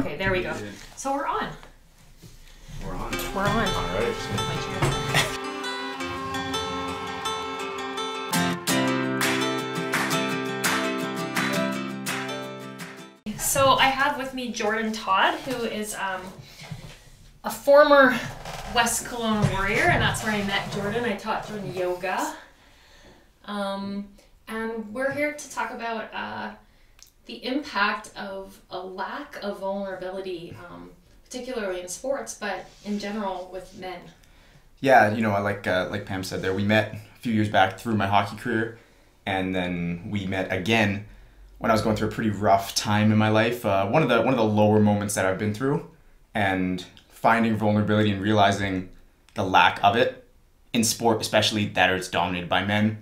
Okay, there we go. So we're on. We're on. We're on. All right. So I have with me Jordan Todd, who is a former West Kelowna Warrior, and that's where I met Jordan. I taught Jordan yoga. And we're here to talk about the impact of a lack of vulnerability, particularly in sports, but in general with men. Yeah, you know, like Pam said there, we met a few years back through my hockey career, and then we met again when I was going through a pretty rough time in my life. One of the lower moments that I've been through, and finding vulnerability and realizing the lack of it in sport, especially that it's dominated by men.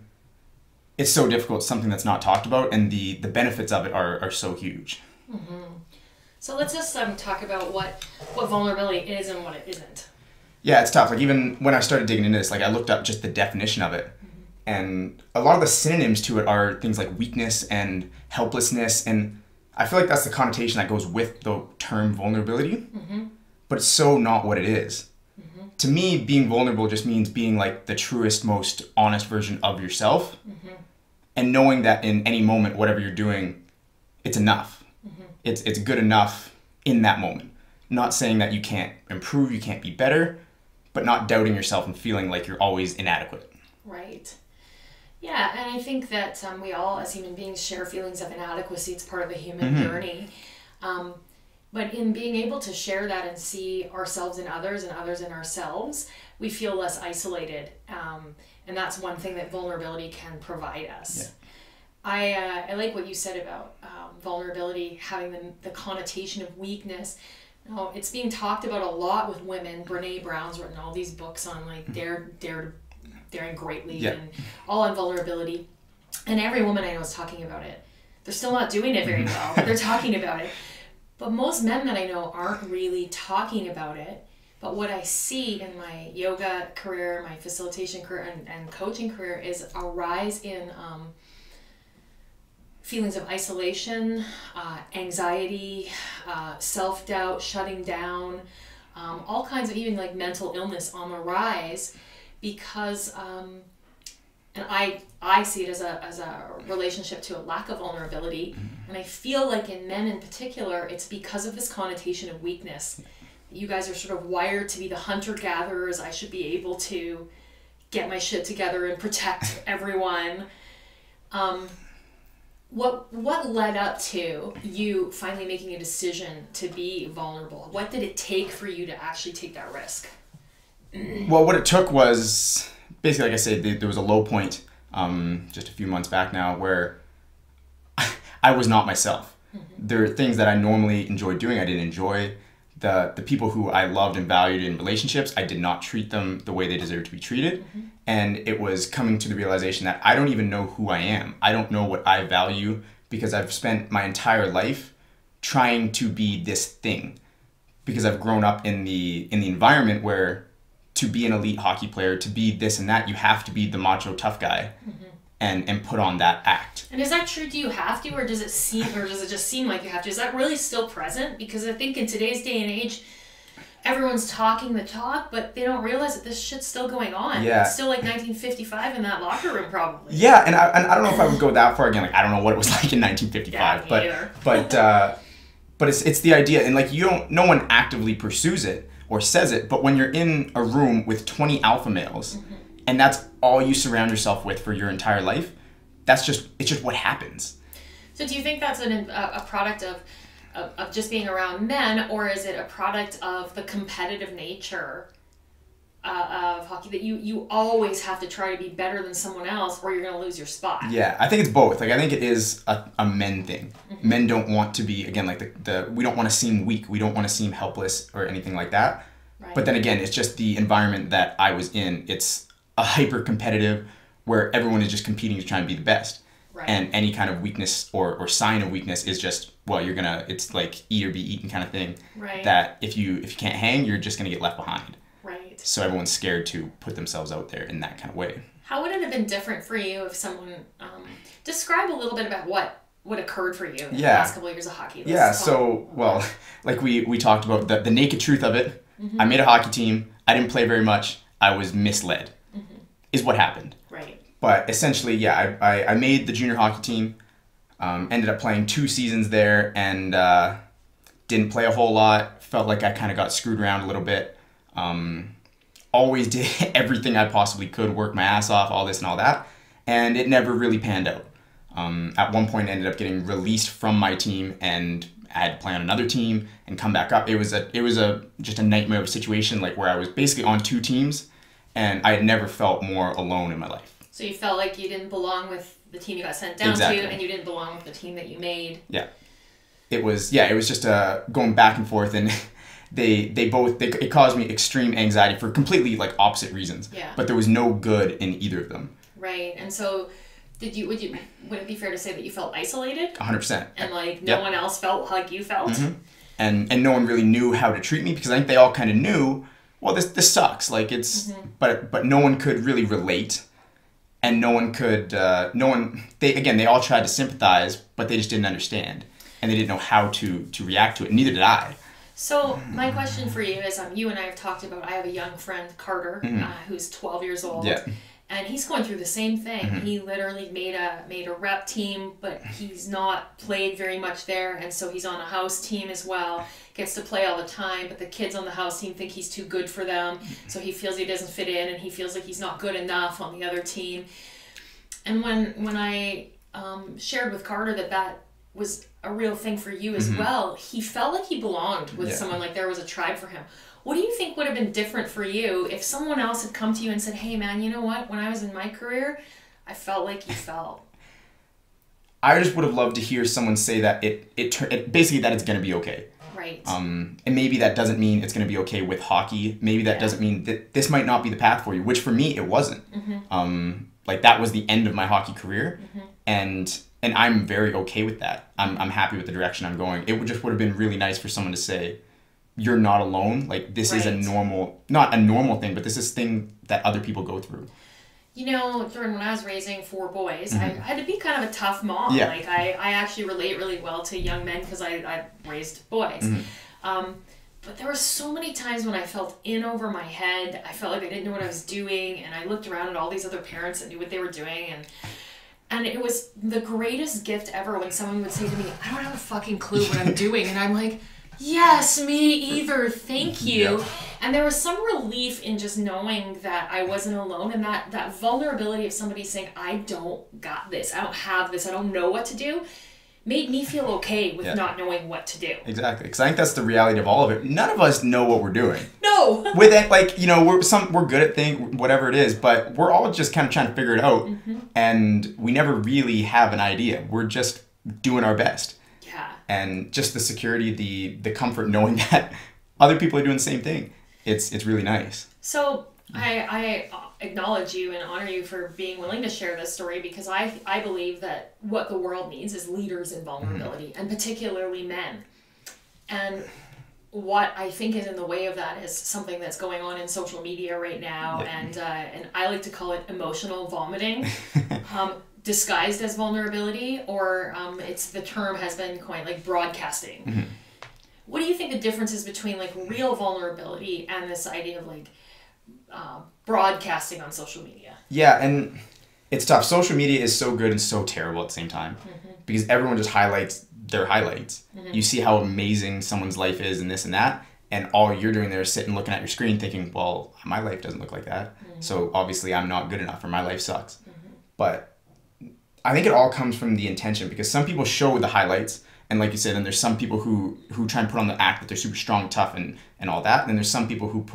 It's so difficult. It's something that's not talked about, and the benefits of it are so huge. Mm-hmm. So let's just talk about what vulnerability is and what it isn't. Yeah, it's tough. Like, even when I started digging into this, like, I looked up just the definition of it. Mm-hmm. And a lot of the synonyms to it are things like weakness and helplessness, and I feel like that's the connotation that goes with the term vulnerability. Mm-hmm. But it's so not what it is. Mm-hmm. To me, being vulnerable just means being like the truest, most honest version of yourself. Mm-hmm. And knowing that in any moment, whatever you're doing, it's enough. Mm-hmm. It's good enough in that moment. Not saying that you can't improve, you can't be better, but not doubting yourself and feeling like you're always inadequate. Right. Yeah, and I think that we all, as human beings, share feelings of inadequacy. It's part of the human mm-hmm. journey. But in being able to share that and see ourselves in others and others in ourselves, we feel less isolated. And that's one thing that vulnerability can provide us. Yeah. I like what you said about vulnerability having the connotation of weakness. No, it's being talked about a lot with women. Brene Brown's written all these books on like daring greatly yeah. and all on vulnerability. And every woman I know is talking about it. They're still not doing it very well, but they're talking about it. But most men that I know aren't really talking about it. But what I see in my yoga career, my facilitation career, and coaching career is a rise in feelings of isolation, anxiety, self-doubt, shutting down, all kinds of even like mental illness on the rise because, and I see it as a relationship to a lack of vulnerability. Mm-hmm. And I feel like in men in particular, it's because of this connotation of weakness. You guys are sort of wired to be the hunter-gatherers. I should be able to get my shit together and protect everyone. What led up to you finally making a decision to be vulnerable? What did it take for you to actually take that risk? Well, what it took was basically, like I said, there was a low point just a few months back now where I was not myself. Mm-hmm. There are things that I normally enjoy doing I didn't enjoy. The people who I loved and valued in relationships, I did not treat them the way they deserved to be treated. Mm-hmm. And it was coming to the realization that I don't even know who I am. I don't know what I value because I've spent my entire life trying to be this thing. Because I've grown up in the environment where to be an elite hockey player, to be this and that, you have to be the macho tough guy. Mm-hmm. And put on that act. And is that true? Do you have to, or does it just seem like you have to? Is that really still present? Because I think in today's day and age, everyone's talking the talk, but they don't realize that this shit's still going on. Yeah. It's still like 1955 in that locker room, probably. Yeah, and I don't know if I would go that far again. Like, I don't know what it was like in 1955, but it's the idea, and like no one actively pursues it or says it, but when you're in a room with 20 alpha males. Mm-hmm. And that's all you surround yourself with for your entire life. It's just what happens. So do you think that's a product of just being around men, or is it a product of the competitive nature of hockey that you always have to try to be better than someone else or you're going to lose your spot? Yeah, I think it's both. Like, I think it is a men thing. Mm-hmm. Men don't want to be, again, like we don't want to seem weak. We don't want to seem helpless or anything like that. Right. But then again, it's just the environment that I was in. It's a hyper-competitive where everyone is just competing to try and be the best. Right. And any kind of weakness or sign of weakness is just, well, it's like eat or be eaten kind of thing. Right. That if you can't hang, you're just going to get left behind. Right. So everyone's scared to put themselves out there in that kind of way. How would it have been different for you if someone, describe a little bit about what what occurred for you in the Yeah. last couple of years of hockey. Yeah, so, well, like we talked about, the naked truth of it. I made a hockey team. I didn't play very much. I was misled, is what happened. Right. But essentially, yeah, I made the junior hockey team, ended up playing 2 seasons there, and didn't play a whole lot. Felt like I kind of got screwed around a little bit. Always did everything I possibly could, work my ass off, all this and all that, and it never really panned out. At one point, I ended up getting released from my team, and I had to play on another team and come back up. It was just a nightmare of a situation, like where I was basically on 2 teams, and I had never felt more alone in my life. So you felt like you didn't belong with the team you got sent down to, and you didn't belong with the team that you made. Yeah, it was just going back and forth, and it caused me extreme anxiety for completely like opposite reasons. Yeah. But there was no good in either of them. Right, and so would it be fair to say that you felt isolated? 100%. And like no one else felt like you felt? And no one really knew how to treat me, because I think they all kind of knew, well, this sucks. Like it's, but no one could really relate, and they all tried to sympathize, but they just didn't understand, and they didn't know how to react to it. Neither did I. So my question for you is, you and I have talked about, I have a young friend, Carter, who's 12 years old. Yeah. And he's going through the same thing. He literally made a rep team, but he's not played very much there, and so he's on a house team as well. Gets to play all the time, but the kids on the house team think he's too good for them, so he feels he doesn't fit in, and he feels like he's not good enough on the other team. And when I shared with Carter that was a real thing for you as well, he felt like he belonged with someone, like there was a tribe for him. What do you think would have been different for you if someone else had come to you and said, hey man, you know what? When I was in my career, I felt like you felt. I just would have loved to hear someone say that it basically that it's going to be okay. Right. And maybe that doesn't mean it's going to be okay with hockey. Maybe that doesn't mean that this might not be the path for you, which for me it wasn't. Like that was the end of my hockey career, and I'm very okay with that. I'm happy with the direction I'm going. It would have been really nice for someone to say, you're not alone. Like this is not a normal thing, but this is thing that other people go through. You know, Jordan, when I was raising 4 boys, I had to be kind of a tough mom. Yeah. Like I actually relate really well to young men because I raised boys. But there were so many times when I felt in over my head. I felt like I didn't know what I was doing, and I looked around at all these other parents that knew what they were doing, and it was the greatest gift ever when someone would say to me, I don't have a fucking clue what I'm doing. And I'm like, yes, me either, thank you. Yep. And there was some relief in just knowing that I wasn't alone, and that vulnerability of somebody saying, I don't got this, I don't have this, I don't know what to do, made me feel okay with not knowing what to do. Exactly, because I think that's the reality of all of it. None of us know what we're doing. No. With it, like, you know, we're good at things, whatever it is, but we're all just kind of trying to figure it out, and we never really have an idea. We're just doing our best. Yeah. And just the security, the comfort knowing that other people are doing the same thing. It's really nice. So I acknowledge you and honor you for being willing to share this story, because I believe that what the world needs is leaders in vulnerability, and particularly men. And what I think is in the way of that is something that's going on in social media right now, and I like to call it emotional vomiting. Disguised as vulnerability, or it's the term has been coined like broadcasting. What do you think the difference is between like real vulnerability and this idea of like broadcasting on social media? Yeah, and it's tough. Social media is so good and so terrible at the same time, because everyone just highlights their highlights. You see how amazing someone's life is and this and that, and all you're doing there is sitting looking at your screen thinking, well, my life doesn't look like that, so obviously I'm not good enough, or my life sucks. But I think it all comes from the intention, because some people show the highlights, and like you said, and there's some people who try and put on the act that they're super strong, tough, and all that, and then there's some people who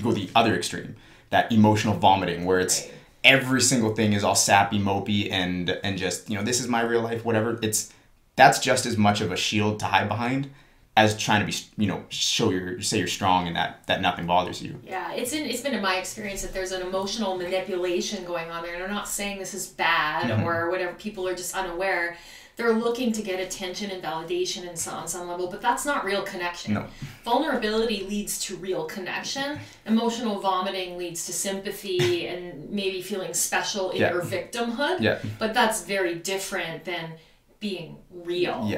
go the other extreme, that emotional vomiting, where it's every single thing is all sappy, mopey, and just, you know, this is my real life, whatever. That's just as much of a shield to hide behind as trying to be, you know, say you're strong and that nothing bothers you. Yeah, it's been in my experience that there's an emotional manipulation going on there, and I'm not saying this is bad or whatever. People are just unaware. They're looking to get attention and validation on some level, but that's not real connection. No. Vulnerability leads to real connection. Emotional vomiting leads to sympathy and maybe feeling special in your victimhood. Yeah. But that's very different than being real.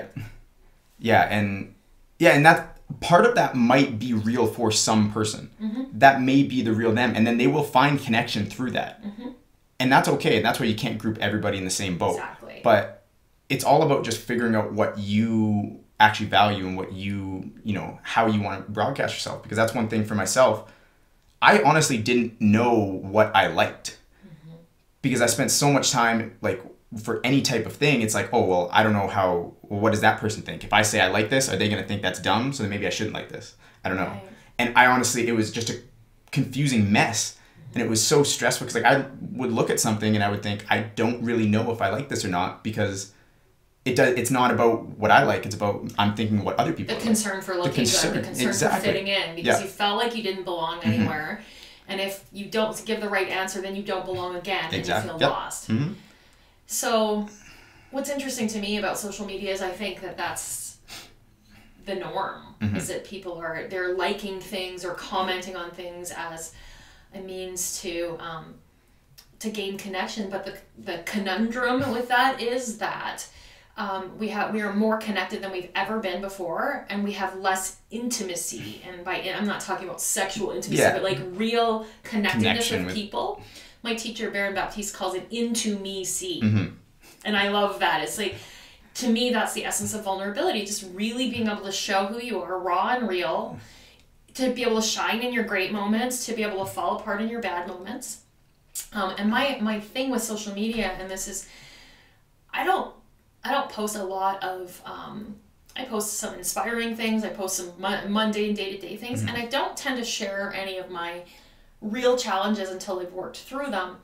And that part of that might be real for some person. That may be the real them, and then they will find connection through that. And that's okay. And that's why you can't group everybody in the same boat. Exactly. But it's all about just figuring out what you actually value and what you know, how you want to broadcast yourself. Because that's one thing for myself. I honestly didn't know what I liked. Because I spent so much time, like, for any type of thing, it's like, oh, well, I don't know what does that person think? If I say I like this, are they going to think that's dumb? So then maybe I shouldn't like this. I don't know. Right. And I honestly, it was just a confusing mess. And it was so stressful because, like, I would look at something and I would think, I don't really know if I like this or not, because it's not about what I like. It's about, I'm thinking what other people like. The concern for looking good, the concern exactly. for fitting in, because you felt like you didn't belong anywhere. And if you don't give the right answer, then you don't belong again, and you feel lost. So what's interesting to me about social media is I think that that's the norm, is that people they're liking things or commenting on things as a means to gain connection. But the conundrum with that is that we are more connected than we've ever been before, and we have less intimacy. And I'm not talking about sexual intimacy, but like real connectedness with people. My teacher, Baron Baptiste, calls it into me see. And I love that. It's like, to me, that's the essence of vulnerability. Just really being able to show who you are, raw and real, to be able to shine in your great moments, to be able to fall apart in your bad moments. And my thing with social media, and this is, I don't post a lot of, I post some inspiring things, I post some mundane day-to-day things, and I don't tend to share any of my real challenges until I've worked through them.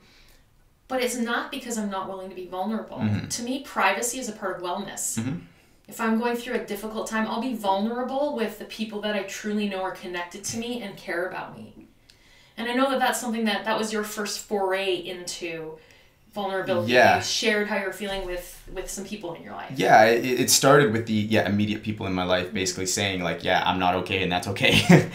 But it's not because I'm not willing to be vulnerable. To me, privacy is a part of wellness. If I'm going through a difficult time, I'll be vulnerable with the people that I truly know are connected to me and care about me. And I know that that's something that was your first foray into vulnerability. You shared how you're feeling with some people in your life. It started with the immediate people in my life basically saying, like, I'm not okay, and that's okay.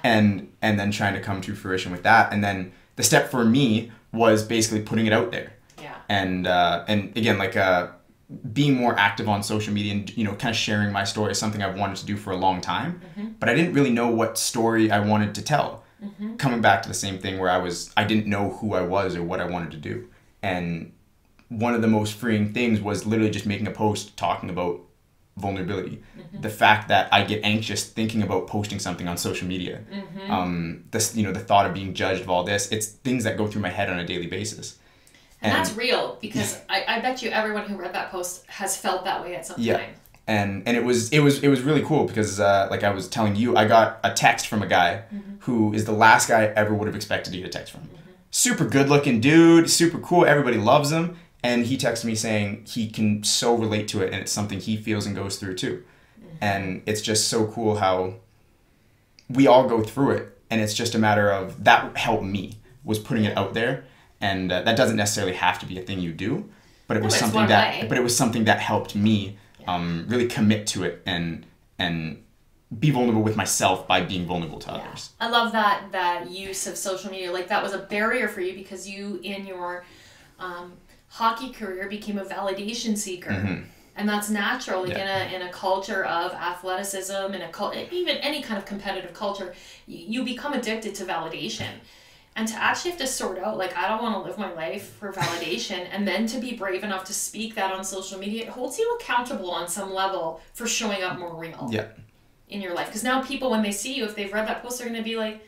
And then trying to come to fruition with that. And then the step for me was basically putting it out there. And again, like, being more active on social media and, you know, kind of sharing my story is something I've wanted to do for a long time. But I didn't really know what story I wanted to tell. Coming back to the same thing where I didn't know who I was or what I wanted to do. And one of the most freeing things was literally just making a post talking about vulnerability. The fact that I get anxious thinking about posting something on social media. The thought of being judged of all this, it's things that go through my head on a daily basis. And that's real, because I bet you everyone who read that post has felt that way at some time. And it was really cool because like I was telling you, I got a text from a guy who is the last guy I ever would have expected to get a text from. Super good looking dude, super cool, everybody loves him. And he texted me saying he can so relate to it, and it's something he feels and goes through too. And it's just so cool how we all go through it, and it's just a matter of, that helped me, was putting it out there. And that doesn't necessarily have to be a thing you do, but it was something that helped me really commit to it and be vulnerable with myself by being vulnerable to others. I love that use of social media. Like, that was a barrier for you because you, in your hockey career, became a validation seeker. And that's natural. Like, in a culture of athleticism, even any kind of competitive culture, you become addicted to validation. And to actually have to sort out, like, I don't want to live my life for validation, and then to be brave enough to speak that on social media, it holds you accountable on some level for showing up more real in your life. Because now people, when they see you, if they've read that post, they're going to be like,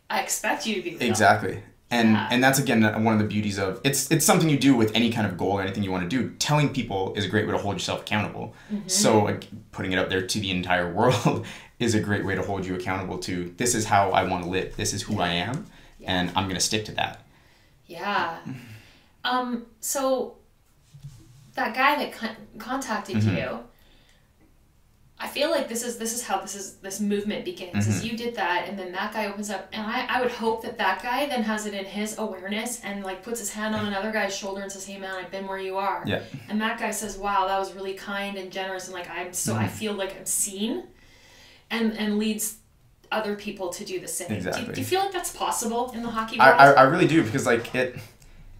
I expect you to be real. Exactly. And that's, again, one of the beauties of, it's something you do with any kind of goal or anything you want to do. Telling people is a great way to hold yourself accountable. So putting it out there to the entire world is a great way to hold you accountable to, this is how I want to live. This is who I am. And I'm going to stick to that. So that guy that contacted you, I feel like this is how this movement begins. Is you did that, and then that guy opens up, and I would hope that guy then has it in his awareness and, like, puts his hand on another guy's shoulder and says, hey man, I've been where you are. And that guy says, wow, that was really kind and generous, and, like, I feel like I'm seen, and leads other people to do the same. Do you feel like that's possible in the hockey world? I really do, because, like,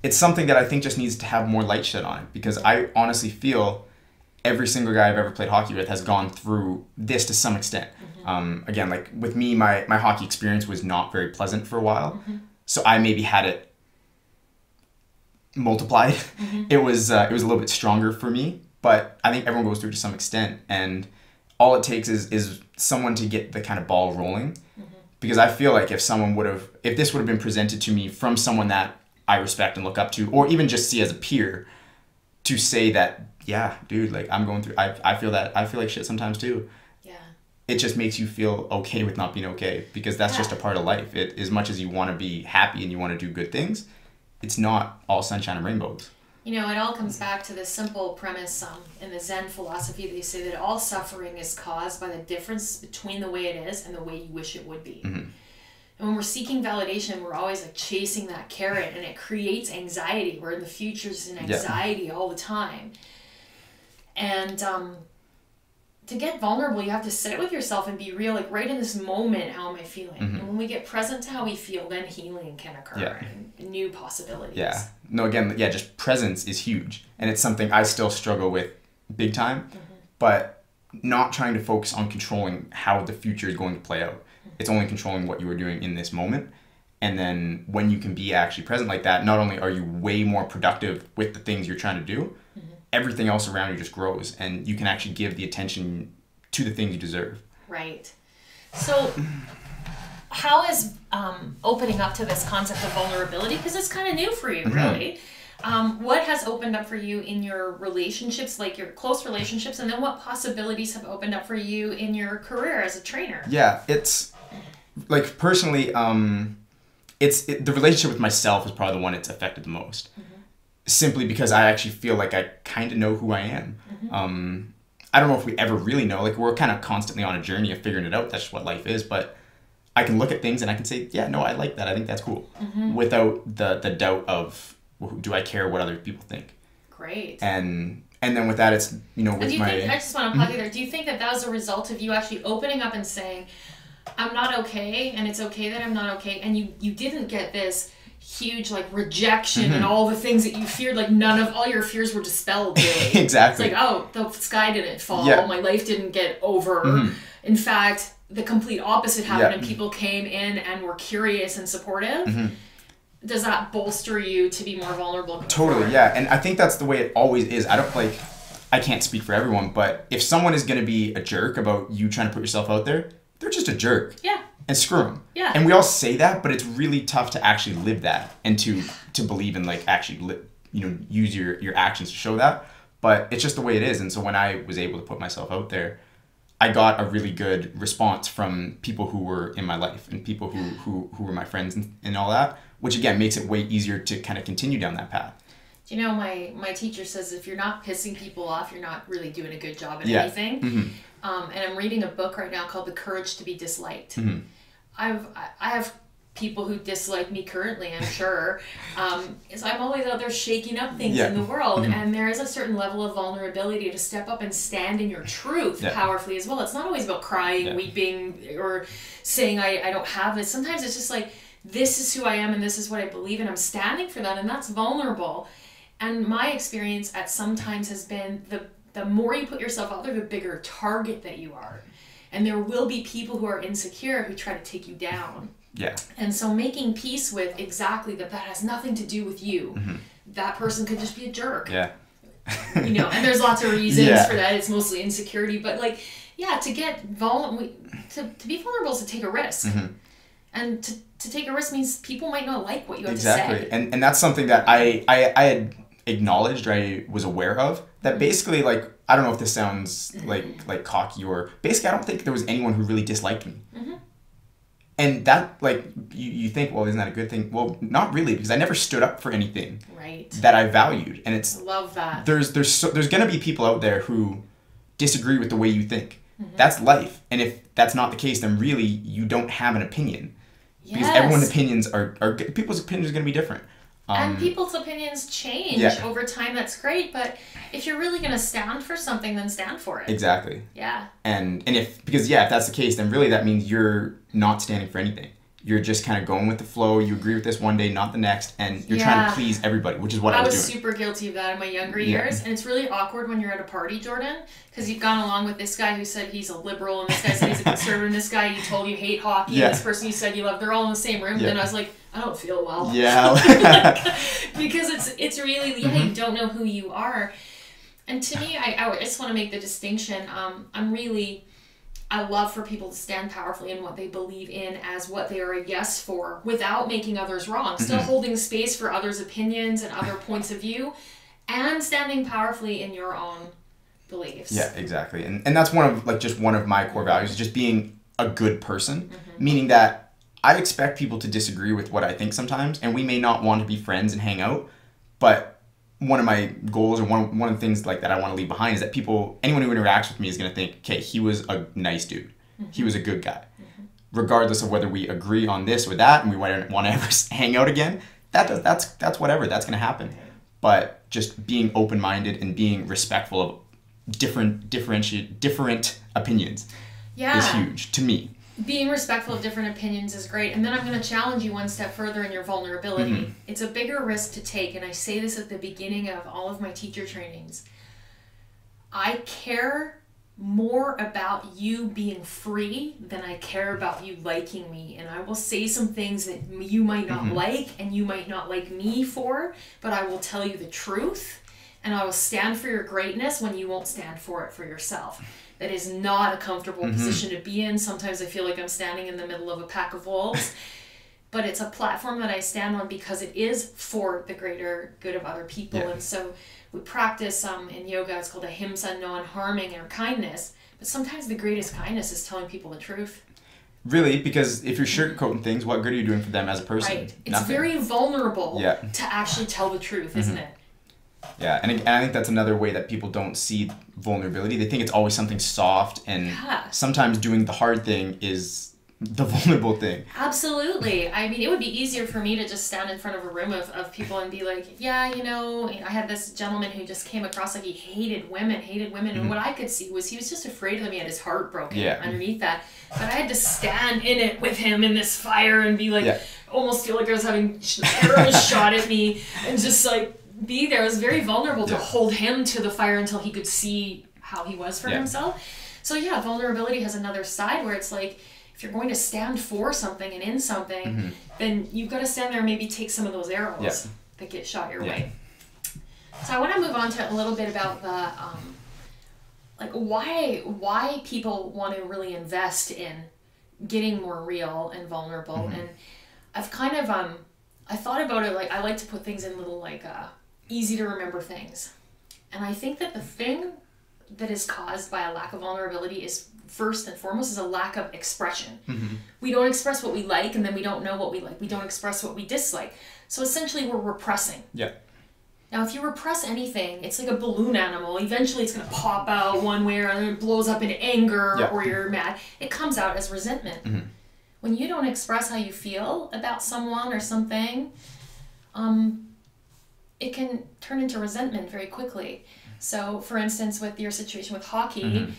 it's something that I think just needs to have more light shed on it, because I honestly feel every single guy I've ever played hockey with has gone through this to some extent. Again, like with me, my hockey experience was not very pleasant for a while. So I maybe had it multiplied. It was a little bit stronger for me, but I think everyone goes through it to some extent. And all it takes is someone to get the kind of ball rolling. Because I feel like if this would have been presented to me from someone that I respect and look up to, or even just see as a peer, to say that, yeah, dude, like I'm going through, I feel like shit sometimes too. Yeah. It just makes you feel okay with not being okay, because that's just a part of life. As much as you want to be happy and you want to do good things, it's not all sunshine and rainbows. You know, it all comes back to this simple premise in the Zen philosophy. They say that all suffering is caused by the difference between the way it is and the way you wish it would be. And when we're seeking validation, we're always like chasing that carrot, and it creates anxiety. We're in the future's in anxiety all the time. And to get vulnerable, you have to sit with yourself and be real, like right in this moment, how am I feeling? And when we get present to how we feel, then healing can occur and new possibilities. Yeah. No, again, just presence is huge. And it's something I still struggle with big time, but not trying to focus on controlling how the future is going to play out. It's only controlling what you are doing in this moment. And then when you can be actually present like that, not only are you way more productive with the things you're trying to do, everything else around you just grows, and you can actually give the attention to the things you deserve. Right. So how is opening up to this concept of vulnerability, because it's kind of new for you, really, what has opened up for you in your relationships, like your close relationships, and then what possibilities have opened up for you in your career as a trainer? Yeah, it's like personally, the relationship with myself is probably the one it's affected the most. Simply because I actually feel like I kind of know who I am. I don't know if we ever really know. Like, we're kind of constantly on a journey of figuring it out. That's just what life is. But I can look at things and I can say, yeah, no, I like that. I think that's cool. Without the doubt of, well, do I care what other people think? Great. And then with that, it's, you know, with I just want to plug you there. Do you think that was a result of you actually opening up and saying, I'm not okay, and it's okay that I'm not okay, and you didn't get this huge like rejection and all the things that you feared, like none of all your fears were dispelled, really. Exactly. It's like, oh, the sky didn't fall, my life didn't get over. In fact, the complete opposite happened, and people came in and were curious and supportive. Does that bolster you to be more vulnerable? Totally, yeah. And I think that's the way it always is. I can't speak for everyone, but if someone is going to be a jerk about you trying to put yourself out there, they're just a jerk. Yeah. And screw them. Yeah. And we all say that, but it's really tough to actually live that and to believe in, like, actually, use your actions to show that. But it's just the way it is. And so when I was able to put myself out there, I got a really good response from people who were in my life and people who were my friends and all that, which again makes it way easier to kind of continue down that path. Do you know, my teacher says if you're not pissing people off, you're not really doing a good job at anything. And I'm reading a book right now called The Courage to be Disliked. I have people who dislike me currently, I'm sure. So I'm always out there shaking up things in the world. And there is a certain level of vulnerability to step up and stand in your truth powerfully as well. It's not always about crying, weeping, or saying I don't have this. Sometimes it's just like, this is who I am and this is what I believe, and I'm standing for that, and that's vulnerable. And my experience at some times has been the more you put yourself out there, the bigger target that you are. And there will be people who are insecure who try to take you down. Yeah. And so making peace with exactly that has nothing to do with you. That person could just be a jerk. Yeah. And there's lots of reasons for that. It's mostly insecurity. But to get vulnerable, to be vulnerable is to take a risk. And to take a risk means people might not like what you have to say. Exactly. And that's something that I had acknowledged, or I was aware of, that basically, like, I don't know if this sounds like cocky, or basically I don't think there was anyone who really disliked me. And that, like, you think, well, isn't that a good thing? Well, not really, because I never stood up for anything that I valued. And it's, I love that. There's going to be people out there who disagree with the way you think. That's life. And if that's not the case, then really you don't have an opinion. Because everyone's opinions people's opinions are going to be different. And people's opinions change over time. That's great. But if you're really going to stand for something, then stand for it. Exactly. Yeah. And if that's the case, then really that means you're not standing for anything. you're just kind of going with the flow. You agree with this one day, not the next, and you're trying to please everybody, which is what I was doing. Super guilty of that in my younger years, and it's really awkward when you're at a party, Jordan, because you've gone along with this guy who said he's a liberal, and this guy said he's a conservative, and this guy you told you hate hockey, and this person you said you love, they're all in the same room, and then I was like, I don't feel well. Yeah. Because it's really, you don't know who you are. And to me, I just want to make the distinction, I love for people to stand powerfully in what they believe in as what they are a yes for without making others wrong. Still holding space for others' opinions and other points of view and standing powerfully in your own beliefs. Yeah, exactly. And that's one of my core values, just being a good person, meaning that I expect people to disagree with what I think sometimes, and we may not want to be friends and hang out, but one of my goals or one of the things like that I want to leave behind is that anyone who interacts with me is going to think, okay, he was a nice dude. He was a good guy. Regardless of whether we agree on this or that and we want to ever hang out again, that's whatever. That's going to happen. But just being open-minded and being respectful of different opinions is huge to me. Being respectful of different opinions is great. And then I'm going to challenge you one step further in your vulnerability. It's a bigger risk to take. And I say this at the beginning of all of my teacher trainings. I care more about you being free than I care about you liking me. And I will say some things that you might not like and you might not like me for, but I will tell you the truth. And I will stand for your greatness when you won't stand for it for yourself. That is not a comfortable position to be in. Sometimes I feel like I'm standing in the middle of a pack of wolves. But it's a platform that I stand on because it is for the greater good of other people. Yeah. And so we practice in yoga, it's called ahimsa, non-harming or kindness. But sometimes the greatest kindness is telling people the truth. Really? Because if you're sugarcoating things, what good are you doing for them as a person? Right. It's very vulnerable to actually tell the truth, isn't it? Yeah, and I think that's another way that people don't see vulnerability. They think it's always something soft, and sometimes doing the hard thing is the vulnerable thing. Absolutely. I mean, it would be easier for me to just stand in front of a room of people and be like, yeah, you know, I had this gentleman who just came across like he hated women. And what I could see was he was just afraid of them. He had his heart broken underneath that. But I had to stand in it with him in this fire and be like, almost feel like I was having arrows shot at me and just like, be there. I was very vulnerable to hold him to the fire until he could see how he was for himself. So vulnerability has another side where it's like, if you're going to stand for something and in something, then you've got to stand there and maybe take some of those arrows that get shot your way. So I want to move on to a little bit about the like why people want to really invest in getting more real and vulnerable. And I've kind of I thought about it, like I like to put things in little like easy to remember things. And I think that the thing that is caused by a lack of vulnerability is first and foremost is a lack of expression. We don't express what we like, and then we don't know what we like. We don't express what we dislike. So essentially we're repressing. Now if you repress anything, it's like a balloon animal. Eventually it's going to pop out one way or another. It blows up into anger or you're mad. It comes out as resentment. When you don't express how you feel about someone or something, it can turn into resentment very quickly. So, for instance, with your situation with hockey,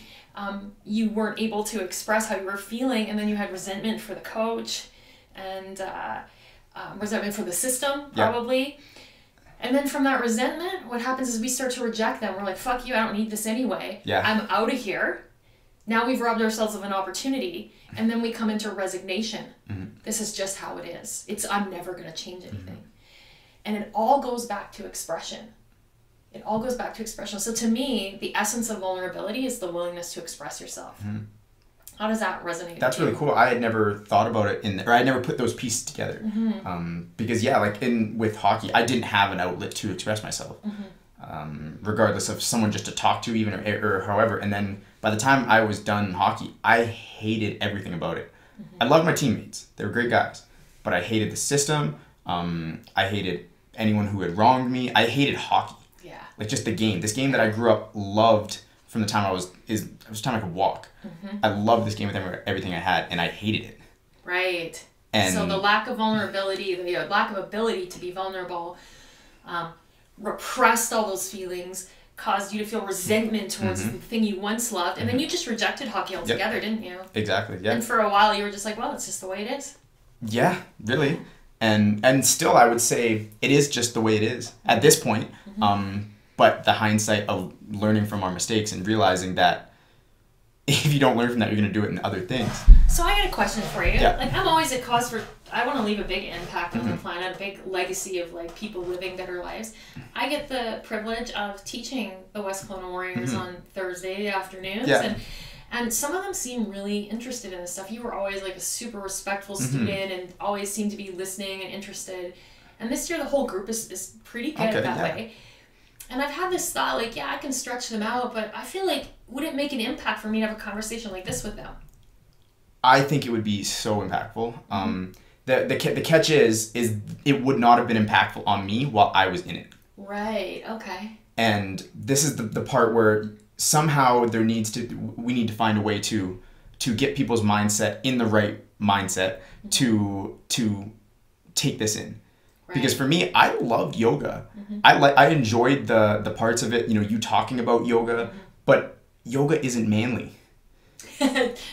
you weren't able to express how you were feeling, and then you had resentment for the coach and resentment for the system, probably. And then from that resentment, what happens is we start to reject them. We're like, fuck you, I don't need this anyway. I'm out of here. Now we've robbed ourselves of an opportunity. And then we come into resignation. This is just how it is. I'm never going to change anything. And it all goes back to expression. It all goes back to expression. So to me, the essence of vulnerability is the willingness to express yourself. How does that resonate? That's really cool. I had never thought about it or I had never put those pieces together. Because like with hockey, I didn't have an outlet to express myself. Regardless of someone just to talk to, even or however. And then by the time I was done hockey, I hated everything about it. I loved my teammates. They were great guys. But I hated the system. I hated anyone who had wronged me. I hated hockey. Like just the game. This game that I grew up loved from the time it was time I could walk. I loved this game with everything I had, and I hated it. Right. And so the lack of vulnerability, the lack of ability to be vulnerable, repressed all those feelings, caused you to feel resentment towards the thing you once loved, and then you just rejected hockey altogether, didn't you? Exactly, And for a while you were just like, well, it's just the way it is. Yeah, really. And still, I would say it is just the way it is at this point. But the hindsight of learning from our mistakes and realizing that if you don't learn from that, you're going to do it in other things. So I got a question for you. Yeah. Like, I'm always a cause for, I want to leave a big impact on the planet, a big legacy of like people living better lives. I get the privilege of teaching the West Kelowna Warriors on Thursday afternoons, and some of them seem really interested in this stuff. You were always like a super respectful student and always seemed to be listening and interested. And this year the whole group is pretty good that way. And I've had this thought, like, yeah, I can stretch them out, but I feel like, would it make an impact for me to have a conversation like this with them? I think it would be so impactful. The catch is it would not have been impactful on me while I was in it. Right, okay. And this is the part where somehow we need to find a way to get people's mindset in the right mindset to take this in. Right. Because for me, I loved yoga. I enjoyed the parts of it, you talking about yoga, but yoga isn't manly.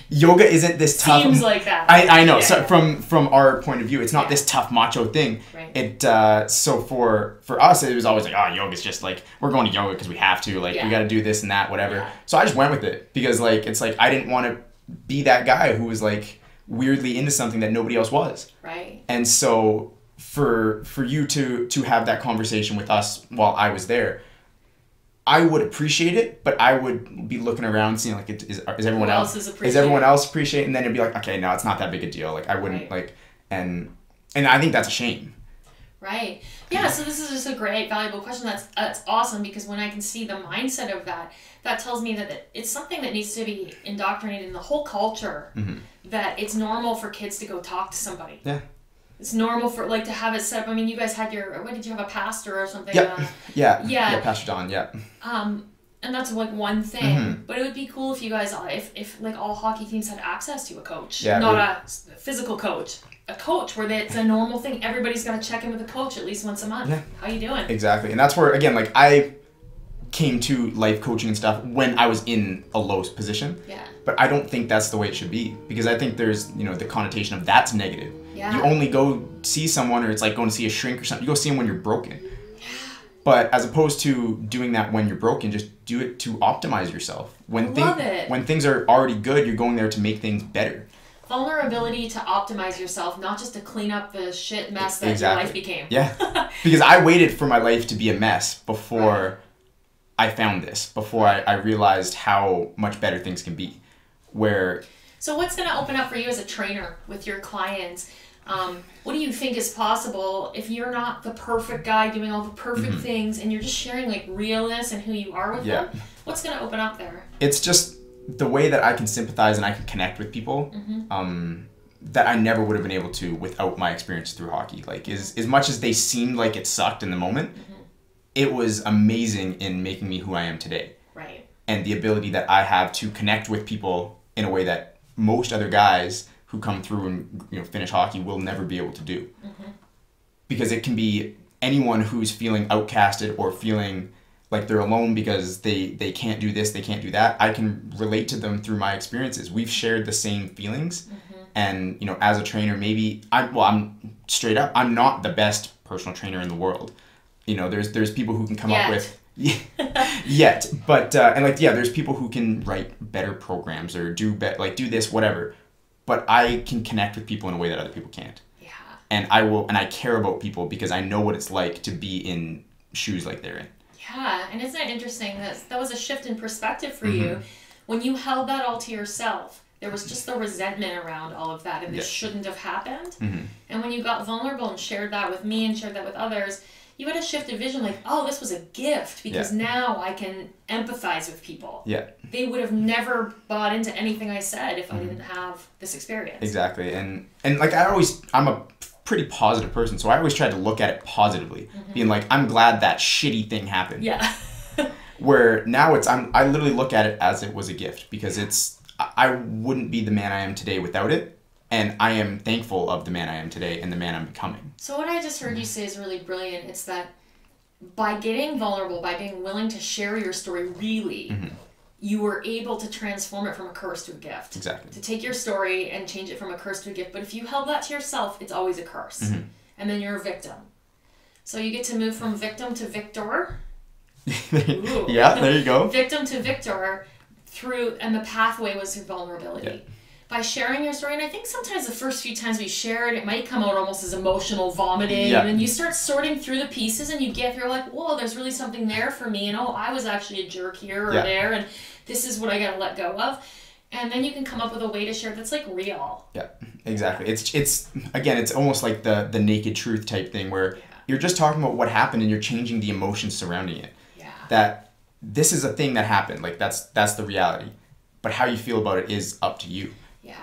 Yoga isn't this tough. Seems like that. I know. Yeah. So from our point of view, it's not this tough macho thing. Right. It so for us, it was always like, oh, yoga's just like, we're going to yoga because we have to. Like we got to do this and that, whatever. Yeah. So I just went with it because like it's like I didn't want to be that guy who was like weirdly into something that nobody else was. Right. And so for you to have that conversation with us while I was there, I would appreciate it, but I would be looking around seeing like is everyone else appreciate it? And then it'd be like, okay, no, it's not that big a deal. Like I wouldn't like and I think that's a shame. Right. Yeah, so this is just a great, valuable question. That's awesome because when I can see the mindset of that tells me that it's something that needs to be indoctrinated in the whole culture, that it's normal for kids to go talk to somebody. Yeah. It's normal for like to have it set up. I mean, you guys had what did you have, a pastor or something? Yep. Yeah, Pastor Don, yeah. And that's like one thing, but it would be cool if you guys, if like all hockey teams had access to a coach, not a physical coach, a coach where it's a normal thing. Everybody's got to check in with a coach at least once a month. Yeah. How you doing? Exactly, and that's where again, like I came to life coaching and stuff when I was in a low position. Yeah. But I don't think that's the way it should be because I think there's the connotation of that's negative. Yeah. You only go see someone, or it's like going to see a shrink or something. You go see them when you're broken. Yeah. But as opposed to doing that when you're broken, just do it to optimize yourself. When things are already good, you're going there to make things better. Vulnerability to optimize yourself, not just to clean up the shit mess that your life became. Yeah. Because I waited for my life to be a mess before I found this, before I realized how much better things can be. So what's going to open up for you as a trainer with your clients? What do you think is possible if you're not the perfect guy doing all the perfect things and you're just sharing like realness and who you are with them? What's going to open up there? It's just the way that I can sympathize and I can connect with people that I never would have been able to without my experience through hockey. Like as much as they seemed like it sucked in the moment, it was amazing in making me who I am today. Right. And the ability that I have to connect with people in a way that most other guys who come through and finish hockey will never be able to do. Because it can be anyone who's feeling outcasted or feeling like they're alone because they can't do this, they can't do that. I can relate to them through my experiences. We've shared the same feelings. And as a trainer, maybe I'm straight up, I'm not the best personal trainer in the world. There's people who can come up with yet, but there's people who can write better programs or do this, whatever. But I can connect with people in a way that other people can't. Yeah. And I care about people because I know what it's like to be in shoes like they're in. Yeah, and isn't it interesting that was a shift in perspective for you when you held that all to yourself? There was just the resentment around all of that, and this shouldn't have happened. And when you got vulnerable and shared that with me and shared that with others, you had a shift of vision, like, oh, this was a gift because now I can empathize with people. Yeah. They would have never bought into anything I said if I didn't have this experience. Exactly. And like I'm a pretty positive person, so I always tried to look at it positively, being like, I'm glad that shitty thing happened. Yeah. Where now I literally look at it as it was a gift because I wouldn't be the man I am today without it. And I am thankful of the man I am today and the man I'm becoming. So what I just heard you say is really brilliant. It's that by getting vulnerable, by being willing to share your story really, you were able to transform it from a curse to a gift. Exactly. To take your story and change it from a curse to a gift. But if you held that to yourself, it's always a curse. Mm-hmm. And then you're a victim. So you get to move from victim to victor. Yeah, there you go. Victim to victor and the pathway was through vulnerability. Yeah. By sharing your story, and I think sometimes the first few times we share it might come out almost as emotional vomiting, and then you start sorting through the pieces and you're like, whoa, there's really something there for me, and I was actually a jerk here or there, and this is what I gotta let go of. And then you can come up with a way to share that's like real. Yeah, exactly. It's again, it's almost like the naked truth type thing where you're just talking about what happened and you're changing the emotions surrounding it. Yeah. That this is a thing that happened, like that's the reality. But how you feel about it is up to you. Yeah.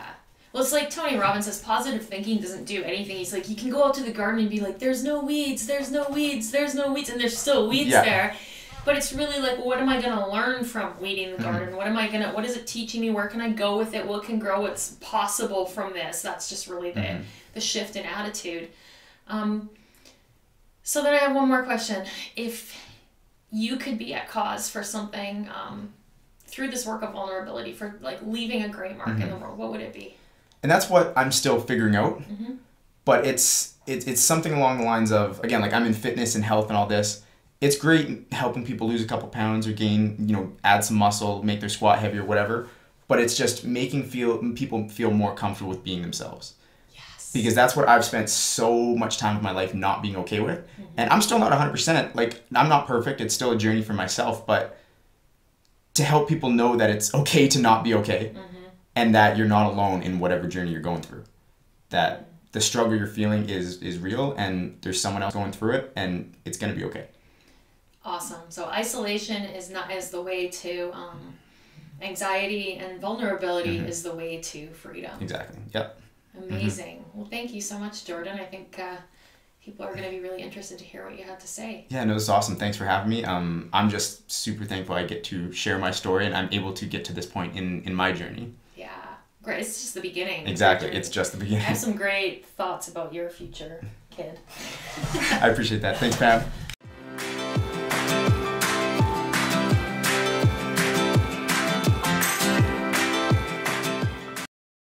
Well, it's like Tony Robbins says, positive thinking doesn't do anything. He's like, you can go out to the garden and be like, there's no weeds, there's no weeds, there's no weeds, and there's still weeds there. But it's really like, what am I going to learn from weeding the garden? Mm-hmm. What is it teaching me? Where can I go with it? What can grow? What's possible from this? That's just really the shift in attitude. So then I have one more question. If you could be at cause for something through this work of vulnerability, for like leaving a great mark in the world, what would it be? And that's what I'm still figuring out. Mm-hmm. But it's something along the lines of, again, like I'm in fitness and health and all this. It's great helping people lose a couple pounds or gain, add some muscle, make their squat heavier, whatever. But it's just making people feel more comfortable with being themselves. Yes. Because that's what I've spent so much time of my life not being okay with. Mm-hmm. And I'm still not 100%. Like, I'm not perfect. It's still a journey for myself. But to help people know that it's okay to not be okay. Mm-hmm. And that you're not alone in whatever journey you're going through. That the struggle you're feeling is real and there's someone else going through it and it's going to be okay. Awesome. So isolation is the way to anxiety, and vulnerability is the way to freedom. Exactly. Yep. Amazing. Well, thank you so much, Jordan. I think people are going to be really interested to hear what you had to say. Yeah, no, this is awesome. Thanks for having me. I'm just super thankful I get to share my story and I'm able to get to this point in my journey. Yeah. Great. It's just the beginning. Exactly. It's just the beginning. I have some great thoughts about your future, kid. I appreciate that. Thanks, Pam.